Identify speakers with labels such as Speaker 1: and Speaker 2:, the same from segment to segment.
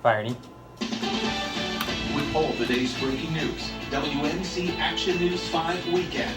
Speaker 1: Fiready.
Speaker 2: With all the day's breaking news, WMC Action News 5 Weekend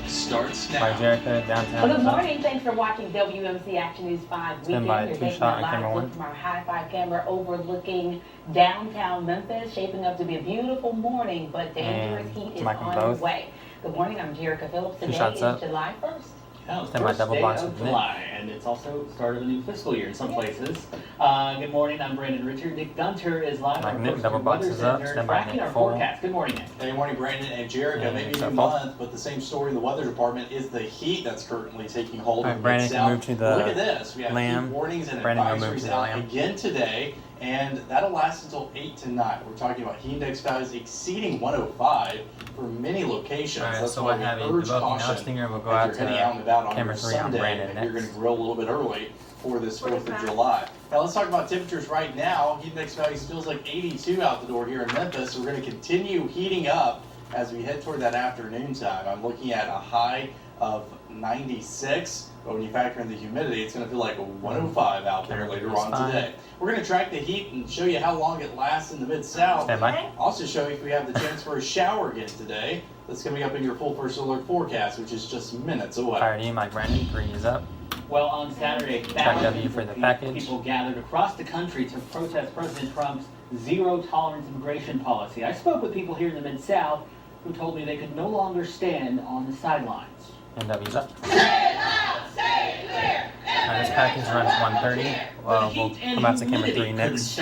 Speaker 2: starts now.
Speaker 1: By Jericho, downtown.
Speaker 3: Well, good morning. Thanks for watching WMC Action News 5 Weekend. You're taking a live look from our high-five camera overlooking downtown Memphis. Shaping up to be a beautiful morning, but dangerous heat is on the way. Good morning. I'm Jerica Phillips. Today is July 1st.
Speaker 4: Yeah, the first day of July, and it's also the start of a new fiscal year in some places. Good morning, I'm Brandon Richard. Nick Gunter is live on the Coastal Weather Center tracking our forecast. Good morning, Nick.
Speaker 5: Good morning, Brandon and Jerica. Maybe a new month, but the same story in the weather department is the heat that's currently taking hold of the Mid-South.
Speaker 1: Move to the
Speaker 5: Look at this. We have heat warnings and advisories out again today, and that'll last until 8 tonight. We're talking about heat index values exceeding 105 for many locations.
Speaker 1: Right,
Speaker 5: that's
Speaker 1: so
Speaker 5: why
Speaker 1: we
Speaker 5: we
Speaker 1: have
Speaker 5: urge caution
Speaker 1: we'll go out
Speaker 5: if you're heading out and about on
Speaker 1: camera
Speaker 5: your
Speaker 1: 3 on
Speaker 5: Sunday
Speaker 1: Brandon
Speaker 5: and you're going to grill a little bit early for this 4th of July. Now let's talk about temperatures right now. Heat index values feels like 82 out the door here in Memphis. So we're going to continue heating up as we head toward that afternoon time. I'm looking at a high of 96, but when you factor in the humidity, it's going to feel like a 105 out there later on today. We're going to track the heat and show you how long it lasts in the Mid-South. Also show you if we have the chance for a shower again today. That's coming up in your full first alert forecast, which is just minutes away.
Speaker 1: Fiready, Mike Brandon, 3 is up.
Speaker 4: Well, on Saturday, thousands of people gathered across the country to protest President Trump's zero-tolerance immigration policy. I spoke with people here in the Mid-South who told me they could no longer stand on the sidelines.
Speaker 1: And W's up.
Speaker 6: Stay loud, stay clear.
Speaker 1: This package runs 1:30. Well, we'll come out to camera 3 next.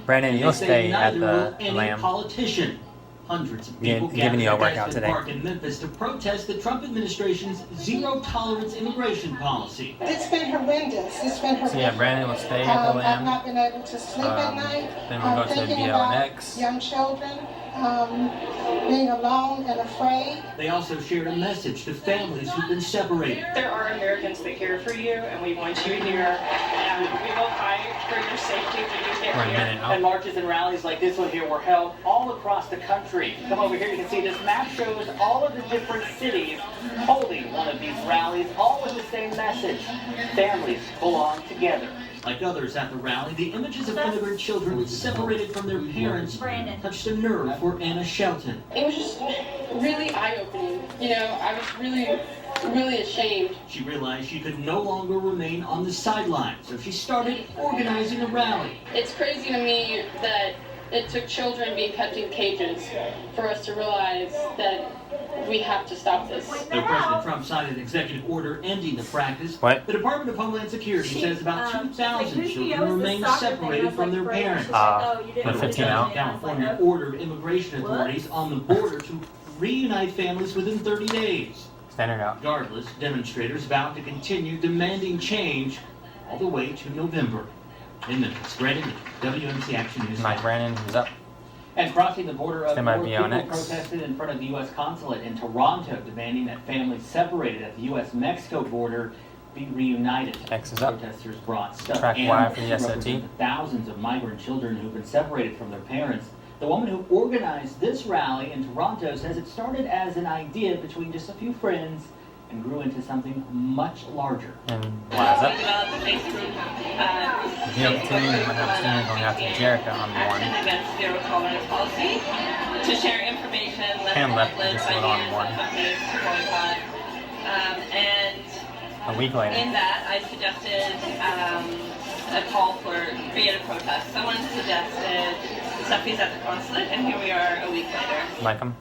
Speaker 1: Brandon, you'll stay at the Lamb.
Speaker 4: Politician. Hundreds of people
Speaker 1: giving you a workout today.
Speaker 4: Park in Memphis to protest the Trump administration's zero-tolerance immigration policy.
Speaker 7: It's been horrendous. It's been horrendous.
Speaker 1: So yeah, Brandon will stay at the Lamb.
Speaker 7: I've not been able to sleep at night.
Speaker 1: Then we'll go to BLNX.
Speaker 7: Young children, being alone and afraid.
Speaker 4: They also shared a message to families who've been separated.
Speaker 8: There are Americans that care for you, and we want you here. And we will fight for your safety when you get here.
Speaker 4: And marches and rallies like this one here were held all across the country. Come over here, you can see this map shows all of the different cities holding one of these rallies, all with the same message. Families belong together. Like others at the rally, the images of immigrant children separated from their parents touched a nerve for Anna Shelton.
Speaker 9: It was just really eye-opening. You know, I was really ashamed.
Speaker 4: She realized she could no longer remain on the sidelines, so she started organizing a rally.
Speaker 9: It's crazy to me that it took children being kept in cages for us to realize that we have to stop this.
Speaker 4: Though President Trump signed an executive order ending the practice, the Department of Homeland Security says about 2,000 children remain separated from their parents.
Speaker 1: The 15 out.
Speaker 4: California ordered immigration authorities on the border to reunite families within 30 days.
Speaker 1: Standard out.
Speaker 4: Regardless, demonstrators vowed to continue demanding change all the way to November. In Memphis, Brandon, WMC Action News.
Speaker 1: Mike Brandon is up.
Speaker 4: And crossing the border of
Speaker 1: People
Speaker 4: protested in front of the U.S. consulate in Toronto, demanding that families separated at the U.S.-Mexico border be reunited.
Speaker 1: X is up.
Speaker 4: Protesters brought stuffed
Speaker 1: Track Y for the
Speaker 4: animals
Speaker 1: SOT.
Speaker 4: represent the thousands of migrant children who've been separated from their parents. The woman who organized this rally in Toronto says it started as an idea between just a few friends and grew into something much larger.
Speaker 1: And Y is up.
Speaker 8: The Facebook
Speaker 1: going out to Jericho on the 1.
Speaker 8: against zero tolerance policy to share information
Speaker 1: And left just on 1.
Speaker 8: And
Speaker 1: A week later.
Speaker 8: in that, I suggested a call for creative protest. Someone suggested selfies at the consulate, and here we are a week later.
Speaker 1: Like them.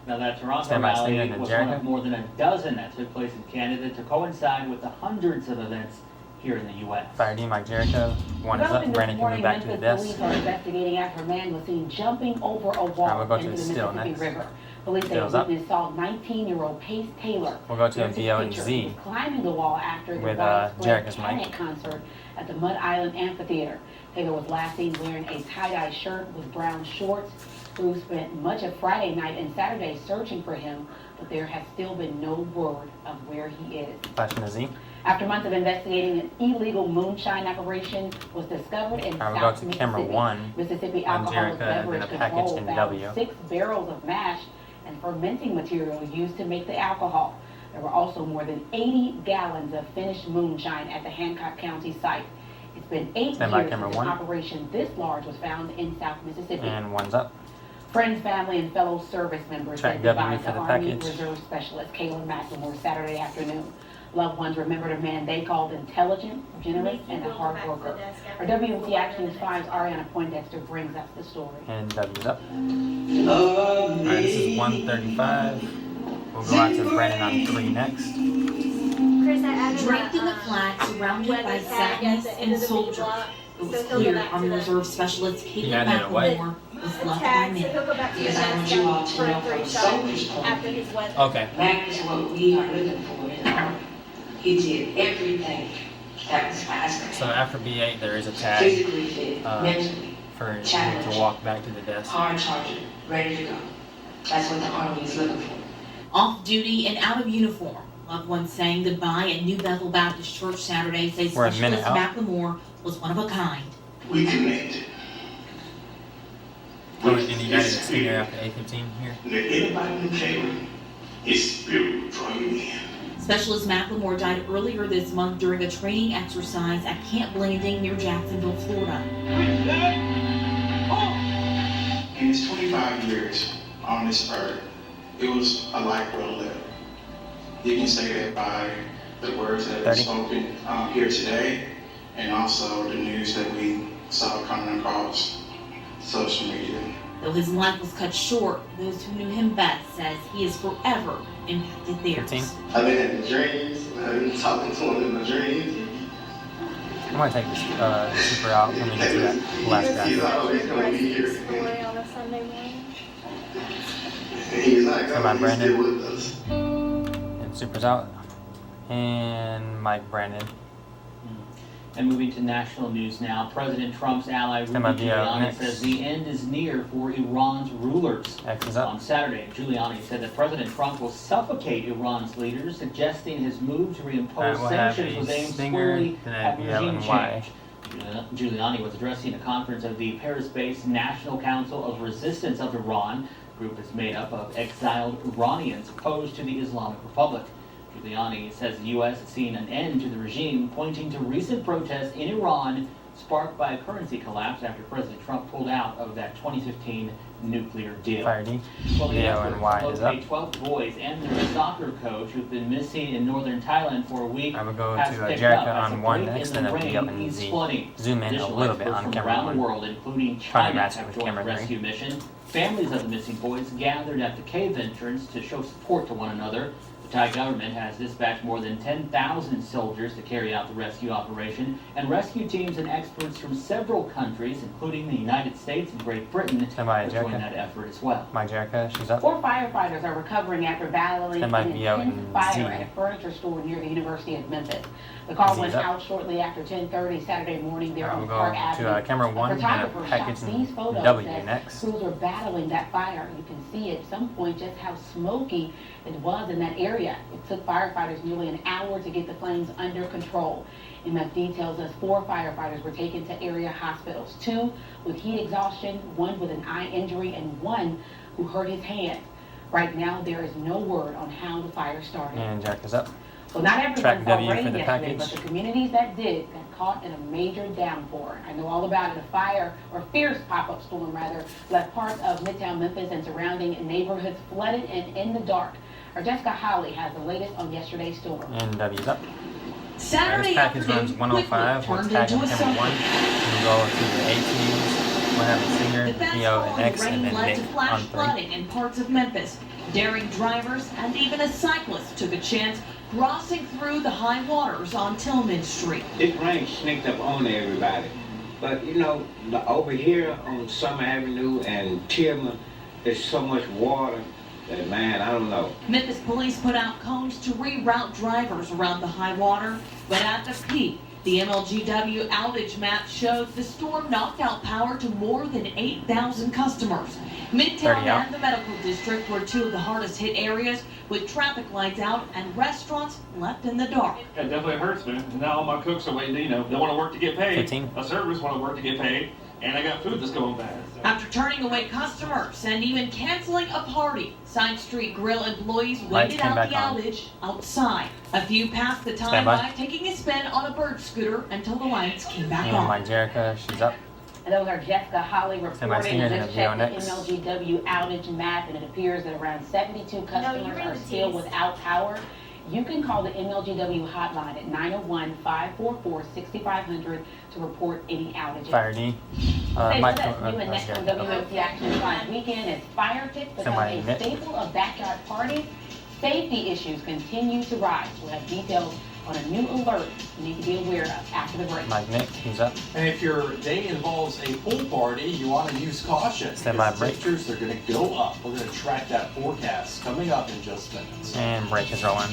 Speaker 4: Now that Toronto rally was one of more than a dozen that took place in Canada to coincide with the hundreds of events here in the U.S.
Speaker 1: Fiready, Mike Jericho. 1 is up. Brandon can move back to the desk.
Speaker 3: Police are investigating after a man was seen jumping over a wall
Speaker 1: we'll go to
Speaker 3: into the
Speaker 1: still
Speaker 3: Mississippi
Speaker 1: next.
Speaker 3: River. Police say a witness saw 19-year-old Pace Taylor.
Speaker 1: We'll go to a
Speaker 3: He
Speaker 1: VO&Z
Speaker 3: was climbing the wall after the
Speaker 1: with
Speaker 3: widespread
Speaker 1: Jericho's
Speaker 3: Panic
Speaker 1: mic.
Speaker 3: concert at the Mud Island Amphitheater. Taylor was last seen wearing a tie-dye shirt with brown shorts. Crews spent much of Friday night and Saturday searching for him, but there has still been no word of where he is.
Speaker 1: Flashing the Z.
Speaker 3: After months of investigating, an illegal moonshine operation was discovered in South Mississippi. Mississippi Alcoholic Beverage Control found 6 barrels of mash and fermenting material used to make the alcohol. There were also more than 80 gallons of finished moonshine at the Hancock County site. It's been 8
Speaker 1: Stand by
Speaker 3: years
Speaker 1: camera
Speaker 3: since
Speaker 1: one.
Speaker 3: an operation this large was found in South Mississippi.
Speaker 1: And one's up.
Speaker 3: Friends, family, and fellow service members
Speaker 1: Track
Speaker 3: said goodbye
Speaker 1: W
Speaker 3: to
Speaker 1: for the
Speaker 3: Army
Speaker 1: package.
Speaker 3: Reserve Specialist Kayla McLemore Saturday afternoon. Loved ones remembered a man they called intelligent, generous, and a hard worker. Our WMC Action News 5's Ariana Poindexter brings us the story.
Speaker 1: And W's up. Alright, this is 135. We'll go out to Brandon on 3 next.
Speaker 10: Draped in the flag, surrounded by sadness and soldiers, it was clear Army Reserve Specialist Kayla McLemore was left by many.
Speaker 1: Okay.
Speaker 11: That is what we are looking for now. He did everything that was asked.
Speaker 1: So after B8, there is a tag
Speaker 11: Physically fit, mentally,
Speaker 1: for you to walk back to the desk.
Speaker 11: hard charger, ready to go. That's what the Army is looking for.
Speaker 10: Off duty and out of uniform, loved ones saying goodbye at New Bethel Baptist Church Saturday say
Speaker 1: We're a minute
Speaker 10: Specialist
Speaker 1: out.
Speaker 10: McLemore was one of a kind.
Speaker 12: We connected.
Speaker 1: Oh, and you guys are senior after A15 here.
Speaker 12: Let anybody who came, his spirit will draw you in.
Speaker 10: Specialist McLemore died earlier this month during a training exercise at Camp Blanding near Jacksonville, Florida.
Speaker 12: In his 25 years on this earth, it was a life well lived. You can say that by the words that were spoken here today, and also the news that we saw coming across social media.
Speaker 10: Though his life was cut short, those who knew him best says he has forever impacted theirs.
Speaker 1: 15.
Speaker 12: I've been having dreams, I've been talking to him in my dreams.
Speaker 1: I'm going to take this super out when we get to that last guy.
Speaker 12: He's always going to be here.
Speaker 6: On a Sunday morning.
Speaker 12: He's not
Speaker 1: Come on,
Speaker 12: going to stay
Speaker 1: Brandon.
Speaker 12: with us.
Speaker 1: And super's out. And Mike Brandon.
Speaker 4: And moving to national news now, President Trump's ally Rudy
Speaker 1: Stand by VO
Speaker 4: Giuliani
Speaker 1: next.
Speaker 4: says the end is near for Iran's rulers.
Speaker 1: X is
Speaker 4: On
Speaker 1: up.
Speaker 4: Saturday, Giuliani said that President Trump will suffocate Iran's leaders, suggesting his move to reimpose
Speaker 1: We'll have
Speaker 4: sanctions
Speaker 1: a
Speaker 4: was aimed
Speaker 1: stinger,
Speaker 4: squarely
Speaker 1: then
Speaker 4: at
Speaker 1: a BL
Speaker 4: regime
Speaker 1: and Y.
Speaker 4: change. Giuliani was addressing a conference of the Paris-based National Council of Resistance of Iran. The group is made up of exiled Iranians opposed to the Islamic Republic. Giuliani says the U.S. has seen an end to the regime, pointing to recent protests in Iran sparked by a currency collapse after President Trump pulled out of that 2015 nuclear deal.
Speaker 1: Fire D.
Speaker 4: Well, the
Speaker 1: VO
Speaker 4: effort
Speaker 1: and Y
Speaker 4: to
Speaker 1: is up.
Speaker 4: locate 12 boys and their soccer coach who've been missing in northern Thailand for a week
Speaker 1: I will go
Speaker 4: has
Speaker 1: to
Speaker 4: picked
Speaker 1: Jericho
Speaker 4: up as a
Speaker 1: on 1
Speaker 4: break
Speaker 1: next,
Speaker 4: in
Speaker 1: and
Speaker 4: the
Speaker 1: then
Speaker 4: rain
Speaker 1: BL and
Speaker 4: east
Speaker 1: Z.
Speaker 4: flooding.
Speaker 1: Zoom in a
Speaker 4: Additional
Speaker 1: little bit
Speaker 4: experts
Speaker 1: on
Speaker 4: from
Speaker 1: camera
Speaker 4: around
Speaker 1: 1.
Speaker 4: the world, including
Speaker 1: Trying to
Speaker 4: China,
Speaker 1: match it
Speaker 4: have
Speaker 1: with
Speaker 4: joined
Speaker 1: camera
Speaker 4: the
Speaker 1: 3.
Speaker 4: rescue mission. Families of the missing boys gathered at the cave entrance to show support to one another. The Thai government has dispatched more than 10,000 soldiers to carry out the rescue operation, and rescue teams and experts from several countries, including the United States and Great Britain,
Speaker 1: Stand by,
Speaker 4: have joined
Speaker 1: Jericho.
Speaker 4: that effort as well.
Speaker 1: My Jericho, she's up.
Speaker 3: 4 firefighters are recovering after battling
Speaker 1: Stand
Speaker 3: an
Speaker 1: by, VO
Speaker 3: intense
Speaker 1: and
Speaker 3: fire
Speaker 1: Z.
Speaker 3: at a furniture store near the University of Memphis. The call
Speaker 1: Z
Speaker 3: went
Speaker 1: is up.
Speaker 3: out shortly after 10:30 Saturday morning there
Speaker 1: I
Speaker 3: on
Speaker 1: will
Speaker 3: Park
Speaker 1: go
Speaker 3: Avenue.
Speaker 1: to camera 1
Speaker 3: A
Speaker 1: and
Speaker 3: photographer
Speaker 1: a
Speaker 3: shot
Speaker 1: package
Speaker 3: these
Speaker 1: in
Speaker 3: photos
Speaker 1: W
Speaker 3: as
Speaker 1: next.
Speaker 3: crews were battling that fire. You can see at some point just how smoky it was in that area. It took firefighters nearly an hour to get the flames under control. MF tells us 4 firefighters were taken to area hospitals, 2 with heat exhaustion, 1 with an eye injury, and 1 who hurt his hand. Right now, there is no word on how the fire started.
Speaker 1: And Jericho's up.
Speaker 3: Well, not everyone
Speaker 1: Track
Speaker 3: saw
Speaker 1: W for
Speaker 3: rain
Speaker 1: the
Speaker 3: yesterday,
Speaker 1: package.
Speaker 3: but the communities that did got caught in a major downpour. I know all about it. A fire, or fierce pop-up storm rather, left parts of Midtown Memphis and surrounding neighborhoods flooded and in the dark. Our Jessica Howley has the latest on yesterday's storm.
Speaker 1: And W's up.
Speaker 10: Saturday
Speaker 1: This package runs
Speaker 10: afternoon
Speaker 1: 105. We'll
Speaker 10: quickly
Speaker 1: tag
Speaker 10: turned
Speaker 1: on
Speaker 10: into a
Speaker 1: camera 1.
Speaker 10: summer.
Speaker 1: We'll go to the A teams. We'll have a singer,
Speaker 10: The fast
Speaker 1: VO and
Speaker 10: falling
Speaker 1: X, and
Speaker 10: rain
Speaker 1: then
Speaker 10: led
Speaker 1: Nick
Speaker 10: to
Speaker 1: on
Speaker 10: flash
Speaker 1: 3.
Speaker 10: flooding in parts of Memphis. Daring drivers and even a cyclist took a chance crossing through the high waters on Tillman Street.
Speaker 13: This rain sneaked up on everybody. But you know, over here on Summer Avenue and Tillman, there's so much water that, man, I don't know.
Speaker 10: Memphis police put out cones to reroute drivers around the high water, but at the peak, the MLGW outage map shows the storm knocked out power to more than 8,000 customers. Midtown and the medical district were 2 of the hardest hit areas, with traffic lights out and restaurants left in the dark.
Speaker 14: It definitely hurts, man. And now all my cooks are waiting, they want to work to get paid.
Speaker 1: 15.
Speaker 14: My servers want to work to get paid. And I got food that's going bad.
Speaker 10: After turning away customers and even canceling a party, Side Street Grill employees
Speaker 1: Lights
Speaker 10: waited
Speaker 1: came
Speaker 10: out the
Speaker 1: back on.
Speaker 10: outage outside. A few passed the time
Speaker 1: Stand by.
Speaker 10: by taking a spin on a bird scooter until the lights came back
Speaker 1: And
Speaker 10: on.
Speaker 1: my Jerica, she's up.
Speaker 3: And those are Jessica Holly
Speaker 1: Send my
Speaker 3: reporting.
Speaker 1: seniors
Speaker 3: Just
Speaker 1: interview
Speaker 3: checked the
Speaker 1: next.
Speaker 3: MLGW outage map, and it appears that around 72 customers are still without power. You can call the MLGW hotline at 901-544-6500 to report any outages.
Speaker 1: Fire D.
Speaker 3: Stay
Speaker 1: Mike,
Speaker 3: with us. New and next on WMC Action 5 weekend as fire pits become
Speaker 1: Somebody
Speaker 3: a
Speaker 1: admit.
Speaker 3: staple of backyard parties. Safety issues continue to rise. We'll have details on a new alert you need to be aware of after the break.
Speaker 1: Mike Nick, he's up.
Speaker 5: And if your day involves a pool party, you want to use caution.
Speaker 1: Stand by
Speaker 5: because
Speaker 1: break.
Speaker 5: temperatures are going to go up. We're going to track that forecast coming up in just minutes.
Speaker 1: And break is rolling.